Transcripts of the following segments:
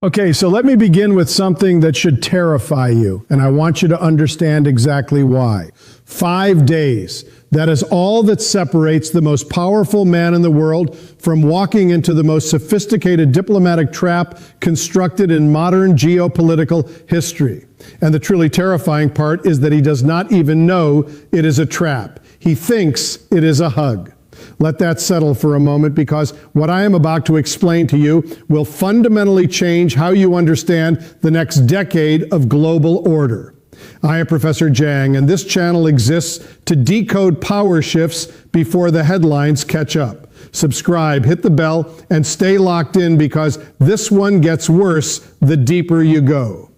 Okay, so let me begin with something that should terrify you, and I want you to understand exactly why. 5 days. That is all that separates the most powerful man in the world from walking into the most sophisticated diplomatic trap constructed in modern geopolitical history. And the truly terrifying part is that he does not even know it is a trap. He thinks it is a hug. Let that settle for a moment, because what I am about to explain to you will fundamentally change how you understand the next decade of global order. I am Professor Jiang, and this channel exists to decode power shifts before the headlines catch up. Subscribe, hit the bell, and stay locked in, because this one gets worse the deeper you go.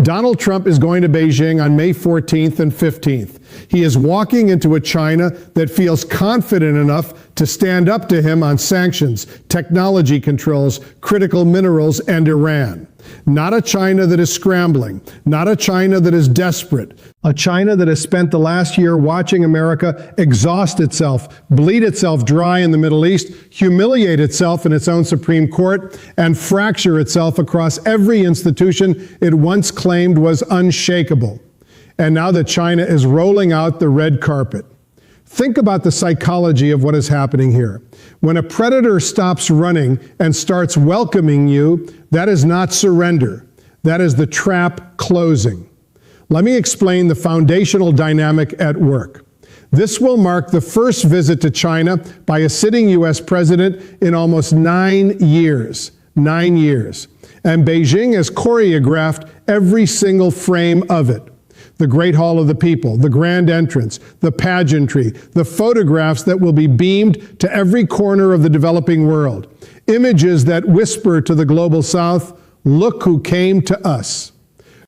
Donald Trump is going to Beijing on May 14th and 15th. He is walking into a China that feels confident enough to stand up to him on sanctions, technology controls, critical minerals, and Iran. Not a China that is scrambling, not a China that is desperate, a China that has spent the last year watching America exhaust itself, bleed itself dry in the Middle East, humiliate itself in its own Supreme Court, and fracture itself across every institution it once claimed was unshakable. And now that China is rolling out the red carpet. Think about the psychology of what is happening here. When a predator stops running and starts welcoming you, that is not surrender. That is the trap closing. Let me explain the foundational dynamic at work. This will mark the first visit to China by a sitting U.S. president in almost 9 years. 9 years. And Beijing has choreographed every single frame of it. The Great Hall of the People, the grand entrance, the pageantry, the photographs that will be beamed to every corner of the developing world. Images that whisper to the global south, look who came to us.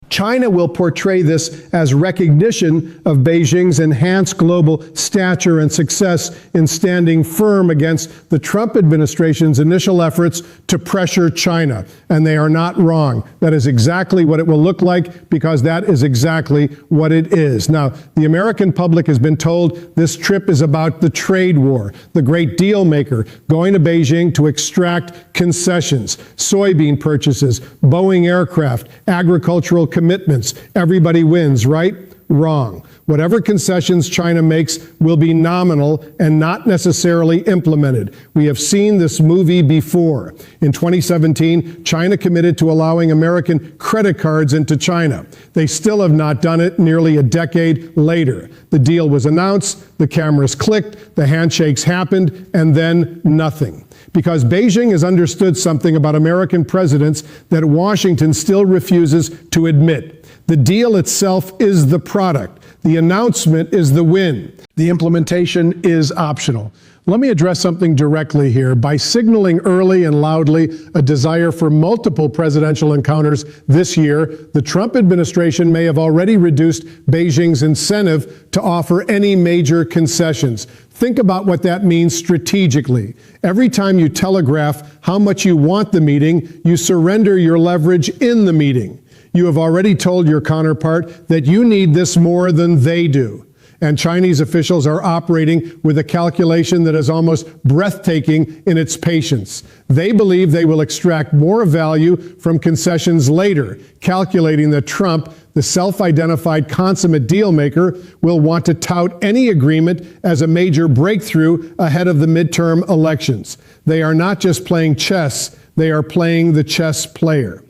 China will portray this as recognition of Beijing's enhanced global stature and success in standing firm against the Trump administration's initial efforts to pressure China. And they are not wrong. That is exactly what it will look like, because that is exactly what it is. Now, the American public has been told this trip is about the trade war, the great deal maker, going to Beijing to extract concessions, soybean purchases, Boeing aircraft, agricultural commitments. Everybody wins, right? Wrong. Whatever concessions China makes will be nominal and not necessarily implemented. We have seen this movie before. In 2017, China committed to allowing American credit cards into China. They still have not done it nearly a decade later. The deal was announced, the cameras clicked, the handshakes happened, and then nothing. Because Beijing has understood something about American presidents that Washington still refuses to admit. The deal itself is the product. The announcement is the win. The implementation is optional. Let me address something directly here. By signaling early and loudly a desire for multiple presidential encounters this year, the Trump administration may have already reduced Beijing's incentive to offer any major concessions. Think about what that means strategically. Every time you telegraph how much you want the meeting, you surrender your leverage in the meeting. You have already told your counterpart that you need this more than they do. And Chinese officials are operating with a calculation that is almost breathtaking in its patience. They believe they will extract more value from concessions later, calculating that Trump, the self-identified consummate deal maker, will want to tout any agreement as a major breakthrough ahead of the midterm elections. They are not just playing chess, they are playing the chess player.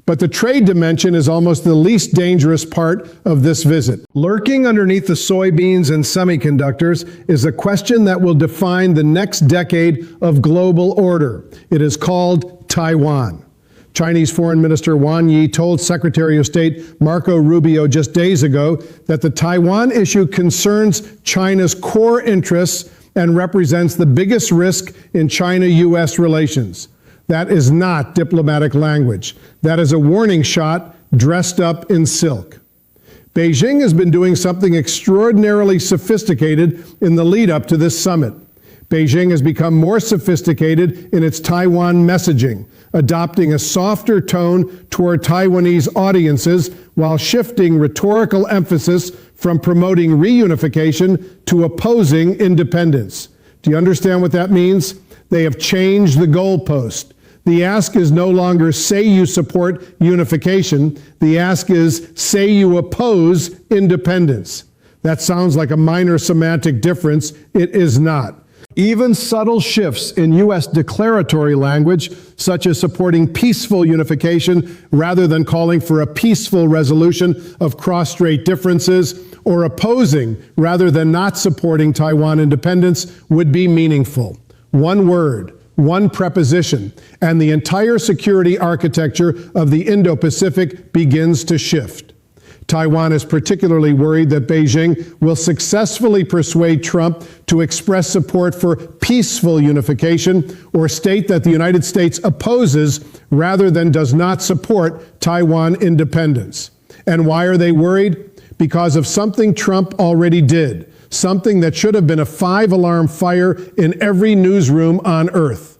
But the trade dimension is almost the least dangerous part of this visit. Lurking underneath the soybeans and semiconductors is a question that will define the next decade of global order. It is called Taiwan. Chinese Foreign Minister Wang Yi told Secretary of State Marco Rubio just days ago that the Taiwan issue concerns China's core interests and represents the biggest risk in China-U.S. relations. That is not diplomatic language. That is a warning shot dressed up in silk. Beijing has been doing something extraordinarily sophisticated in the lead up to this summit. Beijing has become more sophisticated in its Taiwan messaging, adopting a softer tone toward Taiwanese audiences while shifting rhetorical emphasis from promoting reunification to opposing independence. Do you understand what that means? They have changed the goalpost. The ask is no longer say you support unification. The ask is say you oppose independence. That sounds like a minor semantic difference. It is not. Even subtle shifts in U.S. declaratory language, such as supporting peaceful unification rather than calling for a peaceful resolution of cross-strait differences, or opposing rather than not supporting Taiwan independence, would be meaningful. One word, one preposition, and the entire security architecture of the Indo-Pacific begins to shift. Taiwan is particularly worried that Beijing will successfully persuade Trump to express support for peaceful unification or state that the United States opposes rather than does not support Taiwan independence. And why are they worried? Because of something Trump already did, something that should have been a 5-alarm fire in every newsroom on earth.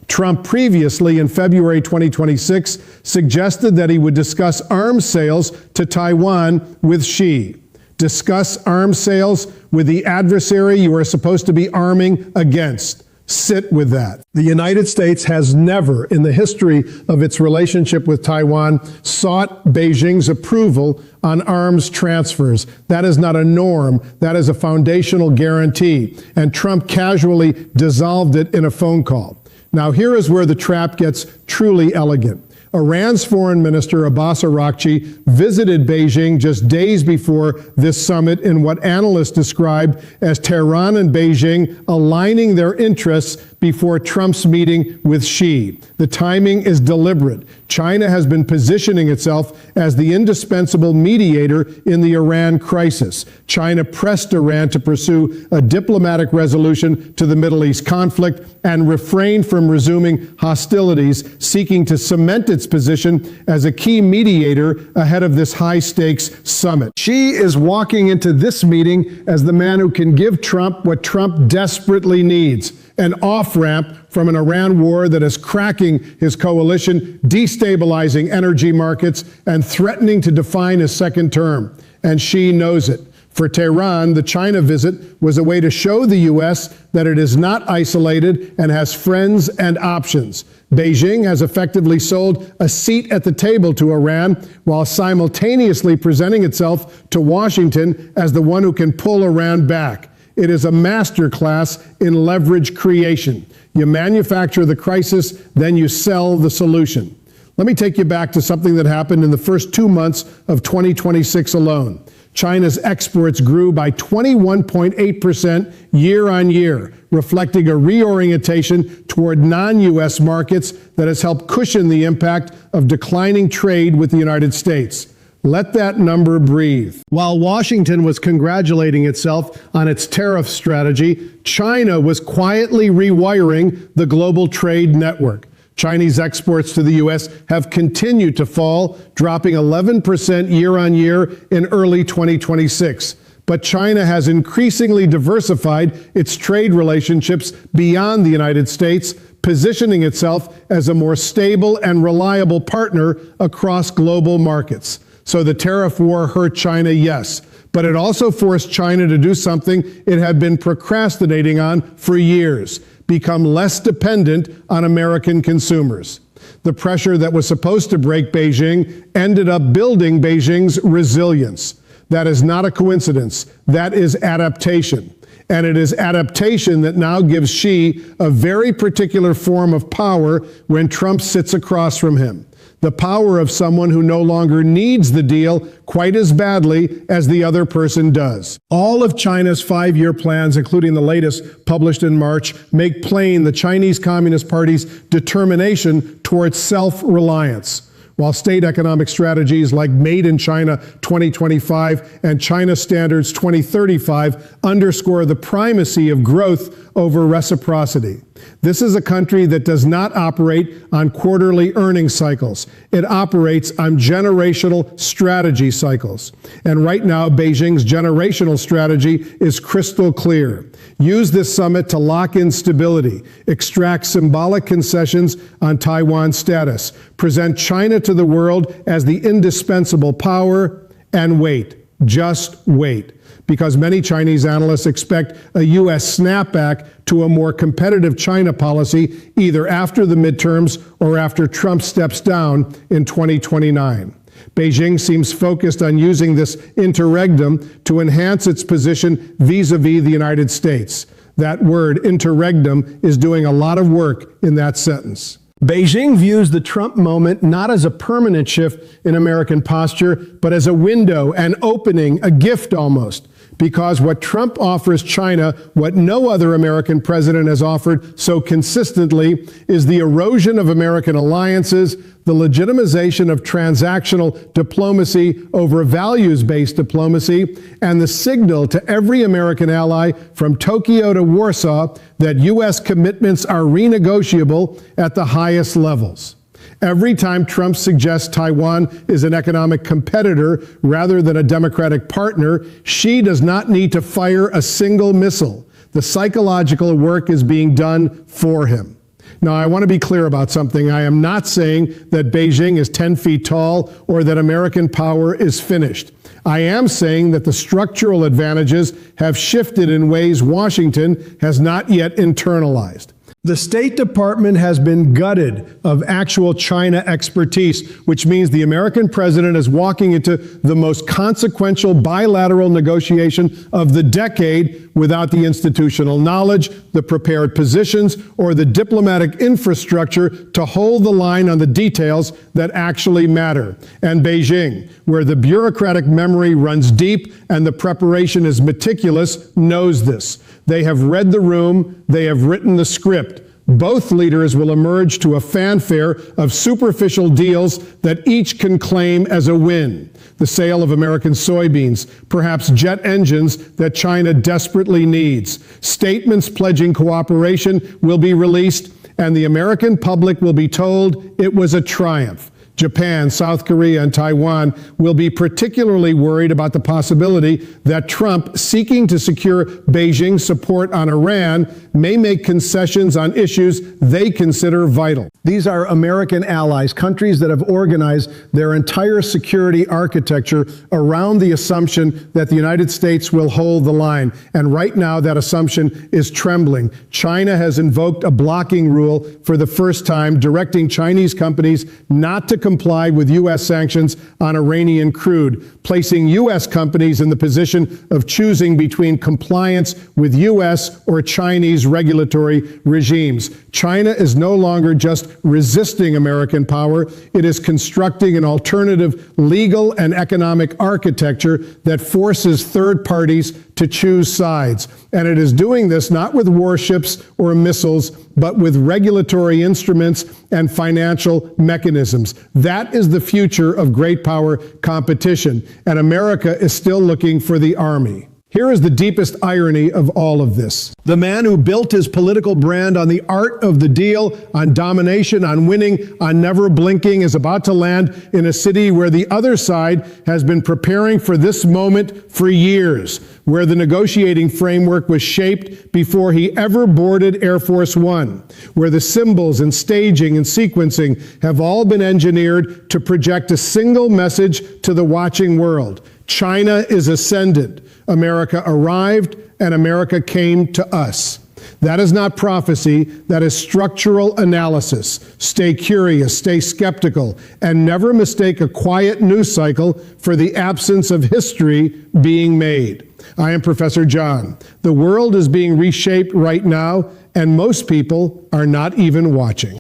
Trump previously, in February 2026, suggested that he would discuss arms sales to Taiwan with Xi. Discuss arms sales with the adversary you are supposed to be arming against. Sit with that. The United States has never, in the history of its relationship with Taiwan, sought Beijing's approval on arms transfers. That is not a norm. That is a foundational guarantee. And Trump casually dissolved it in a phone call. Now, here is where the trap gets truly elegant. Iran's foreign minister, Abbas Araghchi, visited Beijing just days before this summit in what analysts described as Tehran and Beijing aligning their interests before Trump's meeting with Xi. The timing is deliberate. China has been positioning itself as the indispensable mediator in the Iran crisis. China pressed Iran to pursue a diplomatic resolution to the Middle East conflict and refrained from resuming hostilities, seeking to cement its position as a key mediator ahead of this high-stakes summit. Xi is walking into this meeting as the man who can give Trump what Trump desperately needs: an off-ramp from an Iran war that is cracking his coalition, destabilizing energy markets, and threatening to define his second term. And Xi knows it. For Tehran, the China visit was a way to show the U.S. that it is not isolated and has friends and options. Beijing has effectively sold a seat at the table to Iran while simultaneously presenting itself to Washington as the one who can pull Iran back. It is a masterclass in leverage creation. You manufacture the crisis, then you sell the solution. Let me take you back to something that happened in the first 2 months of 2026 alone. China's exports grew by 21.8% year on year, reflecting a reorientation toward non-U.S. markets that has helped cushion the impact of declining trade with the United States. Let that number breathe. While Washington was congratulating itself on its tariff strategy, China was quietly rewiring the global trade network. Chinese exports to the U.S. have continued to fall, dropping 11% year on year in early 2026. But China has increasingly diversified its trade relationships beyond the United States, positioning itself as a more stable and reliable partner across global markets. So the tariff war hurt China, yes, but it also forced China to do something it had been procrastinating on for years: become less dependent on American consumers. The pressure that was supposed to break Beijing ended up building Beijing's resilience. That is not a coincidence. That is adaptation. And it is adaptation that now gives Xi a very particular form of power when Trump sits across from him. The power of someone who no longer needs the deal quite as badly as the other person does. All of China's 5-year plans, including the latest published in March, make plain the Chinese Communist Party's determination towards self-reliance. While state economic strategies like Made in China 2025 and China Standards 2035 underscore the primacy of growth over reciprocity. This is a country that does not operate on quarterly earnings cycles. It operates on generational strategy cycles. And right now, Beijing's generational strategy is crystal clear. Use this summit to lock in stability, extract symbolic concessions on Taiwan's status, present China to the world as the indispensable power, and wait. Just wait, because many Chinese analysts expect a U.S. snapback to a more competitive China policy either after the midterms or after Trump steps down in 2029. Beijing seems focused on using this interregnum to enhance its position vis-a-vis the United States. That word, interregnum, is doing a lot of work in that sentence. Beijing views the Trump moment not as a permanent shift in American posture, but as a window, an opening, a gift almost. Because what Trump offers China, what no other American president has offered so consistently, is the erosion of American alliances, the legitimization of transactional diplomacy over values-based diplomacy, and the signal to every American ally from Tokyo to Warsaw that U.S. commitments are renegotiable at the highest levels. Every time Trump suggests Taiwan is an economic competitor rather than a democratic partner, Xi does not need to fire a single missile. The psychological work is being done for him. Now, I want to be clear about something. I am not saying that Beijing is 10 feet tall or that American power is finished. I am saying that the structural advantages have shifted in ways Washington has not yet internalized. The State Department has been gutted of actual China expertise, which means the American president is walking into the most consequential bilateral negotiation of the decade without the institutional knowledge, the prepared positions, or the diplomatic infrastructure to hold the line on the details that actually matter. And Beijing, where the bureaucratic memory runs deep and the preparation is meticulous, knows this. They have read the room, they have written the script. Both leaders will emerge to a fanfare of superficial deals that each can claim as a win. The sale of American soybeans, perhaps jet engines that China desperately needs. Statements pledging cooperation will be released, and the American public will be told it was a triumph. Japan, South Korea, and Taiwan will be particularly worried about the possibility that Trump, seeking to secure Beijing's support on Iran, may make concessions on issues they consider vital. These are American allies, countries that have organized their entire security architecture around the assumption that the United States will hold the line. And right now, that assumption is trembling. China has invoked a blocking rule for the first time, directing Chinese companies not to comply with U.S. sanctions on Iranian crude, placing U.S. companies in the position of choosing between compliance with U.S. or Chinese regulatory regimes. China is no longer just resisting American power, it is constructing an alternative legal and economic architecture that forces third parties to choose sides. And it is doing this not with warships or missiles, but with regulatory instruments and financial mechanisms. That is the future of great power competition, and America is still looking for the army. Here is the deepest irony of all of this. The man who built his political brand on the art of the deal, on domination, on winning, on never blinking, is about to land in a city where the other side has been preparing for this moment for years, where the negotiating framework was shaped before he ever boarded Air Force One, where the symbols and staging and sequencing have all been engineered to project a single message to the watching world. China is ascendant. America arrived, and America came to us. That is not prophecy, that is structural analysis. Stay curious, stay skeptical, and never mistake a quiet news cycle for the absence of history being made. I am Professor Jiang. The world is being reshaped right now, and most people are not even watching.